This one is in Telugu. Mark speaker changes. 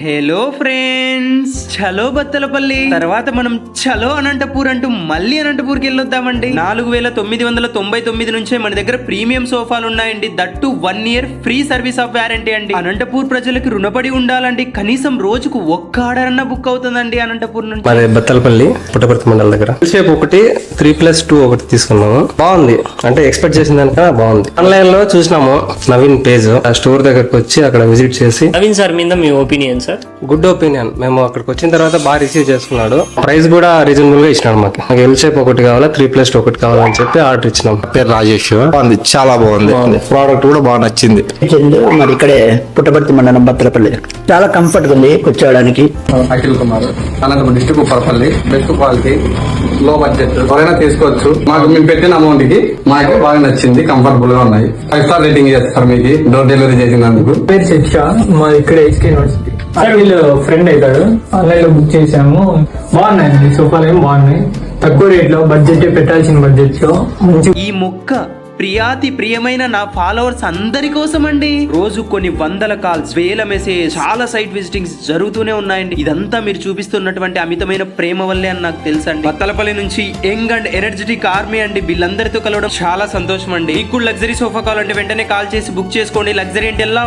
Speaker 1: హలో ఫ్రెండ్స్, చలో బత్తలపల్లి తర్వాత మనం చలో అనంతపూర్ అంటూ మళ్ళీ అనంతపూర్కి వెళ్ళొద్దామండి. 4999 నుంచే మన దగ్గర ప్రీమియం సోఫాలు ఉన్నాయండి. That 1 year free service of warranty అండి. అనంతపూర్ ప్రజలకు రుణపడి ఉండాలండి. కనీసం రోజుకు ఒక్క ఆర్డర్ అన్న బుక్ అవుతుందండి అనంతపూర్ నుంచి.
Speaker 2: మరి బత్తలపల్లి పుట్టపర్తి మండల దగ్గర షేప్ ఒకటి 3+2 ఒకటి తీసుకున్నాము. బాగుంది, అంటే ఎక్స్పెక్ట్ చేసిన దానికన్నా బాగుంది. ఆన్లైన్ లో చూసినాము నవీన్ పేజ్, ఆ స్టోర్ దగ్గరకు వచ్చి అక్కడ విజిట్ చేసి
Speaker 3: నవీన్ సార్ మీద మీ ఒపీనియన్ సార్?
Speaker 2: Good opinion. మేము అక్కడికి వచ్చిన తర్వాత బాగా రిసీవ్ చేసుకున్నాడు. ప్రైస్ కూడా రీజనబుల్ గా ఇచ్చినాడు. మాకు ఎల్ షేప్ ఒకటి కావాలా, 3+2 ఒకటి కావాలని చెప్పి ఆర్డర్ ఇచ్చినాం.
Speaker 4: పేరు రాజేష్. బాగుంది, చాలా బాగుంది. ప్రోడక్ట్ కూడా బాగా నచ్చింది.
Speaker 5: మరి ఇక్కడే పుట్టపర్తి మండలం బత్తలపల్లి చాలా కంఫర్ట్ ఉంది కూర్చోవడానికి.
Speaker 4: Akhil Kumar, Anantapur district Upparapalli. Best quality, low budget, ఎవరైనా తీసుకోవచ్చు. మాకు మేము పెట్టిన అమౌంట్ కి మాకు బాగా నచ్చింది, కంఫర్టబుల్ గా ఉన్నాయి. 5 star రేటింగ్ చేస్తారు మీకు డోర్ డెలివరీ చేసినందుకు.
Speaker 6: పేరు శిక్ష, మా ఇక్కడ HK యూనివర్సిటీ. వీళ్ళు ఫ్రెండ్ అవుతాడు. ఆన్లైన్ లో బుక్ చేసాము. బాగున్నాయండి, సోఫాలు ఏం బాగున్నాయి. తక్కువ రేట్ లో, బడ్జెట్ పెట్టాల్సిన బడ్జెట్ లో మంచి.
Speaker 1: ఈ మొక్క ప్రియాతి ప్రియమైన నా ఫాలోవర్స్ అందరి కోసం అండి. రోజు కొన్ని వందల కాల్స్, వేల మెసేజ్, చాలా సైట్ విజిటింగ్స్ జరుగుతూనే ఉన్నాయండి. ఇదంతా మీరు చూపిస్తున్నటువంటి అమితమైన ప్రేమ వల్లే అని నాకు తెలుసండి. బత్తలపల్లి నుంచి యంగ్ అండ్ ఎనర్జెటిక్ ఆర్మీ అండి. వీళ్ళందరితో కలవడం చాలా సంతోషం అండి. మీకు లగ్జరీ సోఫా కావాలంటే వెంటనే కాల్ చేసి బుక్ చేసుకోండి. లగ్జరీ అంటే ఎలా